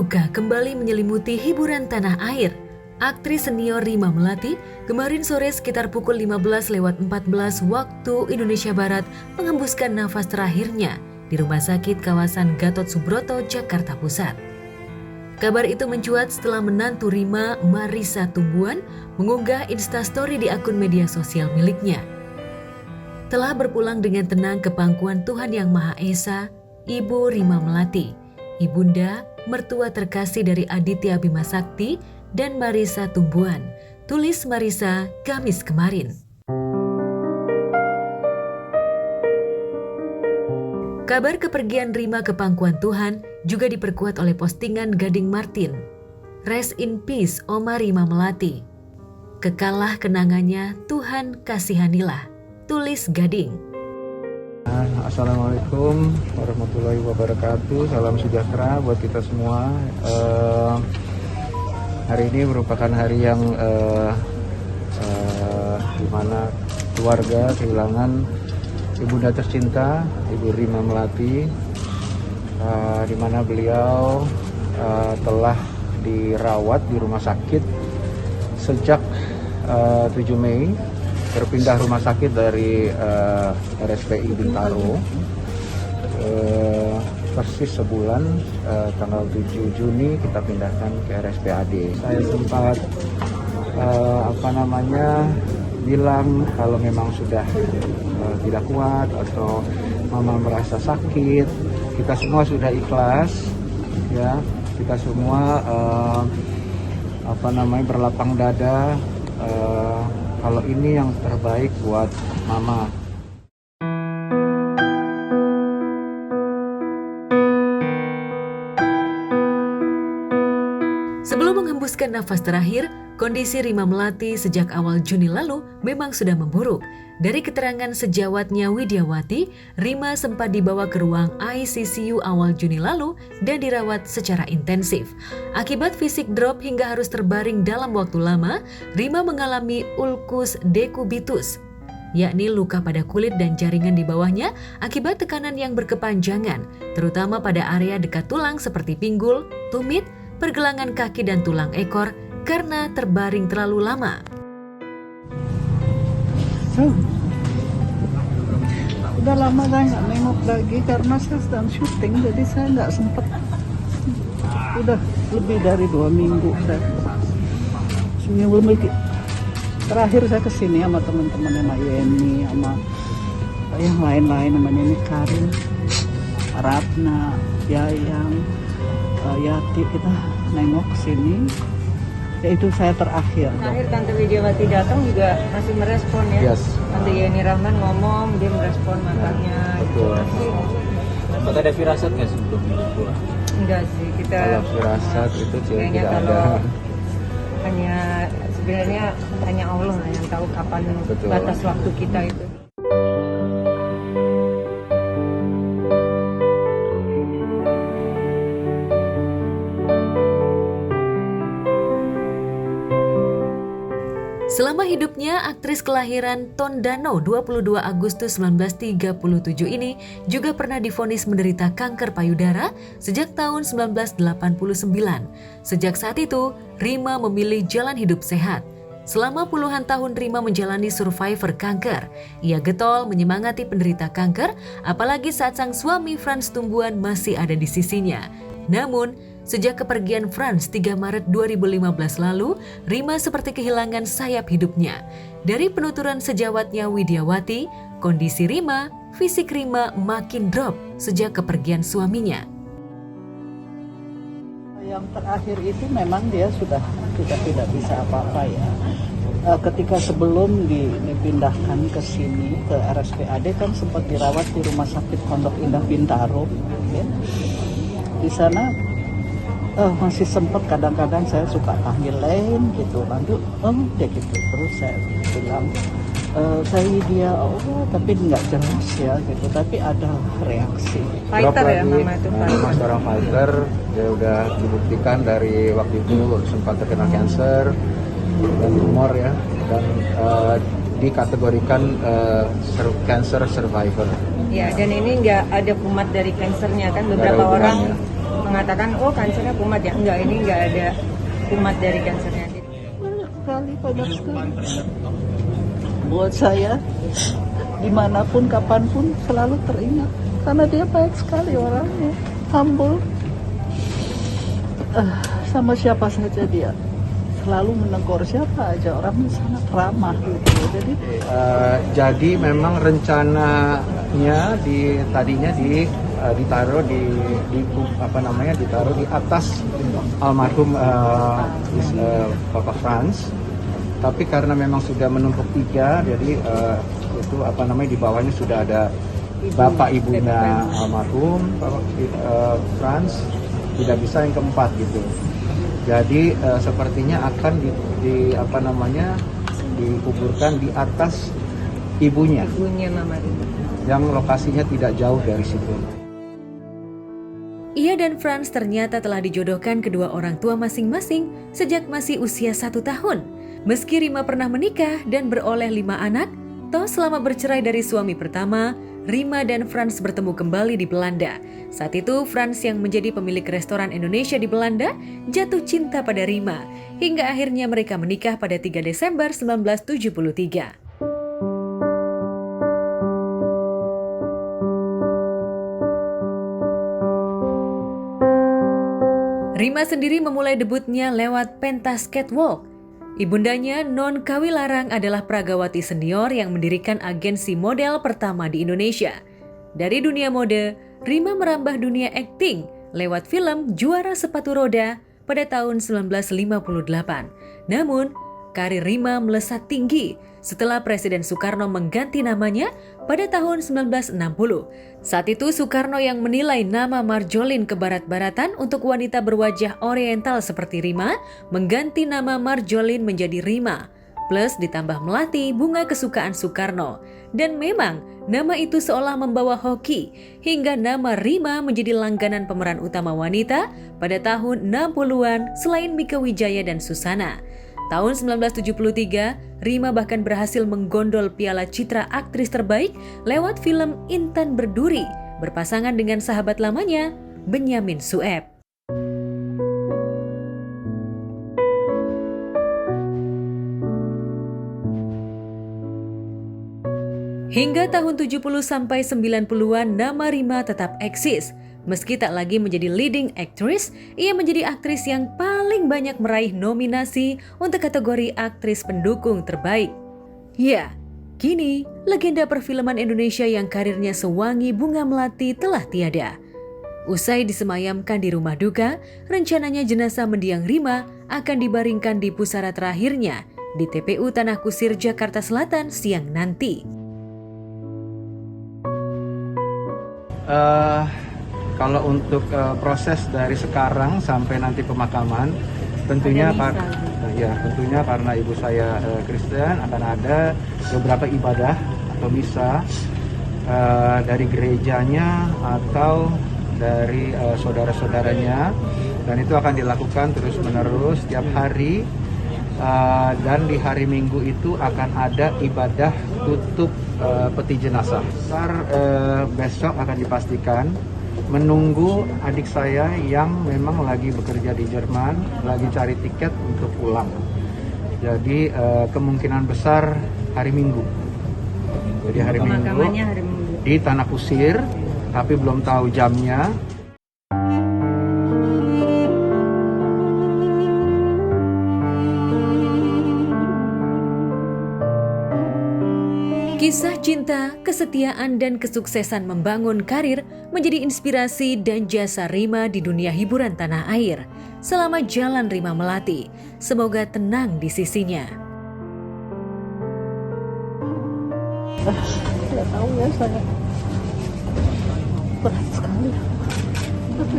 duka kembali menyelimuti hiburan tanah air. Aktris senior Rima Melati kemarin sore sekitar pukul 15:14 waktu Indonesia Barat menghembuskan nafas terakhirnya di Rumah Sakit kawasan Gatot Subroto, Jakarta Pusat. Kabar itu mencuat setelah menantu Rima, Marissa Tumbuhan, mengunggah instastory di akun media sosial miliknya. Telah berpulang dengan tenang ke pangkuan Tuhan Yang Maha Esa, Ibu Rima Melati, ibunda, mertua terkasih dari Aditya Bima Sakti dan Marissa Tumbuhan, tulis Marissa Kamis kemarin. Kabar kepergian Rima ke pangkuan Tuhan juga diperkuat oleh postingan Gading Martin. Rest in peace Oma Rima Melati. Kekalah kenangannya, Tuhan kasihanilah, tulis Gading. Assalamualaikum warahmatullahi wabarakatuh. Salam sejahtera buat kita semua. Hari ini merupakan hari yang dimana keluarga kehilangan ibunda tercinta, Ibu Rima Melati, dimana beliau telah dirawat di rumah sakit sejak 7 Mei. Berpindah rumah sakit dari RSPI Bintaro, persis sebulan, tanggal 7 Juni kita pindahkan ke RSPAD. Saya sempat bilang kalau memang sudah tidak kuat atau mama merasa sakit, kita semua sudah ikhlas, ya, kita semua berlapang dada. Kalau ini yang terbaik buat mama. Sebelum menghembuskan nafas terakhir, kondisi Rima Melati sejak awal Juni lalu memang sudah memburuk. Dari keterangan sejawatnya Widiawati, Rima sempat dibawa ke ruang ICU awal Juni lalu dan dirawat secara intensif. Akibat fisik drop hingga harus terbaring dalam waktu lama, Rima mengalami ulcus decubitus, yakni luka pada kulit dan jaringan di bawahnya akibat tekanan yang berkepanjangan, terutama pada area dekat tulang seperti pinggul, tumit, pergelangan kaki dan tulang ekor karena terbaring terlalu lama. Udah lama saya nggak nengok lagi karena saya sedang syuting, jadi saya nggak sempet. Udah lebih dari 2 minggu saya. Seminggu lebih. Terakhir saya kesini sama teman-teman sama Yeni, sama yang lain-lain, namanya ini Karin, Ratna, Yayang, Yati, kita nengok kesini. Ya itu saya terakhir. Terakhir Tante Widiawati datang juga masih merespon ya. Yes. Tante Yeni Rahman ngomong, dia merespon makanya. Betul. Apakah ada firasat nggak sebelum pulang? Enggak sih, kita Kalau firasat itu kayaknya tidak kalau ada. hanya sebenarnya hanya Allah lah yang tahu kapan Betul. batas waktu kita itu. Selama hidupnya, aktris kelahiran Tondano 22 Agustus 1937 ini juga pernah divonis menderita kanker payudara sejak tahun 1989. Sejak saat itu, Rima memilih jalan hidup sehat. Selama puluhan tahun Rima menjalani survivor kanker. Ia getol menyemangati penderita kanker, apalagi saat sang suami Frans Tumbuhan masih ada di sisinya. Namun, sejak kepergian Frans 3 Maret 2015 lalu, Rima seperti kehilangan sayap hidupnya. Dari penuturan sejawatnya Widiawati, kondisi Rima, fisik Rima makin drop sejak kepergian suaminya. Yang terakhir itu memang dia sudah tidak bisa apa-apa ya. Ketika sebelum dipindahkan ke sini ke RSPAD kan sempat dirawat di Rumah Sakit Pondok Indah Bintaro. Ya. Di sana masih sempat kadang-kadang saya suka panggil lain gitu, lanjut ya gitu, terus saya bilang dia tapi nggak jelas ya gitu, tapi ada reaksi. Fighter ya mama itu. Mama seorang fighter, dia udah dibuktikan dari waktu itu sempat terkena cancer dan tumor ya, dan dikategorikan cancer survivor. Ya, dan ini nggak ada kumat dari kansernya kan, beberapa orang mengatakan oh kansernya kumat ya, enggak, ini enggak ada kumat dari kansernya. Banyak sekali. Buat saya, dimanapun, kapanpun selalu teringat. Karena dia baik sekali orangnya, humble. Sama siapa saja dia selalu menegur siapa aja, orangnya sangat ramah gitu. Jadi memang rencananya tadinya ditaruh ditaruh di atas almarhum Bapak Franz, tapi karena memang sudah menumpuk 3, jadi itu di bawahnya sudah ada bapak ibunya almarhum Franz, tidak bisa yang keempat gitu. Jadi sepertinya akan dikuburkan di atas ibunya Mama Rima, yang lokasinya tidak jauh dari situ. Ia dan Franz ternyata telah dijodohkan kedua orang tua masing-masing sejak masih usia 1 tahun. Meski Rima pernah menikah dan beroleh 5 anak, toh selama bercerai dari suami pertama, Rima dan Franz bertemu kembali di Belanda. Saat itu Franz yang menjadi pemilik restoran Indonesia di Belanda jatuh cinta pada Rima, hingga akhirnya mereka menikah pada 3 Desember 1973. Rima sendiri memulai debutnya lewat pentas catwalk. Ibundanya Non Kawilarang adalah pragawati senior yang mendirikan agensi model pertama di Indonesia. Dari dunia mode, Rima merambah dunia akting lewat film Juara Sepatu Roda pada tahun 1958. Namun, karir Rima melesat tinggi setelah Presiden Soekarno mengganti namanya pada tahun 1960. Saat itu Soekarno yang menilai nama Marjolin kebarat-baratan untuk wanita berwajah oriental seperti Rima, mengganti nama Marjolin menjadi Rima, plus ditambah melati bunga kesukaan Soekarno. Dan memang nama itu seolah membawa hoki, hingga nama Rima menjadi langganan pemeran utama wanita pada tahun 60-an selain Mieke Wijaya dan Susana. Tahun 1973, Rima bahkan berhasil menggondol Piala Citra Aktris Terbaik lewat film Intan Berduri, berpasangan dengan sahabat lamanya, Benyamin Sueb. Hingga tahun 70 sampai 90-an, nama Rima tetap eksis. Meski tak lagi menjadi leading actress, ia menjadi aktris yang paling banyak meraih nominasi untuk kategori aktris pendukung terbaik. Ya, kini legenda perfilman Indonesia yang karirnya sewangi bunga melati telah tiada. Usai disemayamkan di rumah duka, rencananya jenazah mendiang Rima akan dibaringkan di pusara terakhirnya di TPU Tanah Kusir, Jakarta Selatan siang nanti. Kalau untuk proses dari sekarang sampai nanti pemakaman, tentunya karena ibu saya Kristen, akan ada beberapa ibadah atau misa dari gerejanya atau dari saudara-saudaranya, dan itu akan dilakukan terus-menerus setiap hari. Dan di hari Minggu itu akan ada ibadah tutup peti jenazah. Besok akan dipastikan, menunggu adik saya yang memang lagi bekerja di Jerman, lagi cari tiket untuk pulang. Jadi kemungkinan besar hari Minggu. Jadi hari Minggu di Tanah Kusir, tapi belum tahu jamnya. Kisah cinta, kesetiaan, dan kesuksesan membangun karir menjadi inspirasi dan jasa Rima di dunia hiburan tanah air. Selama jalan Rima melati, semoga tenang di sisinya. Tidak tahu ya, saya berat sekali. Tapi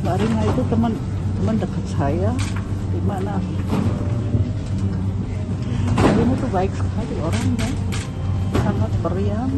Mbak Rima itu teman dekat saya, di mana Rima tuh baik sekali orangnya, sangat periang,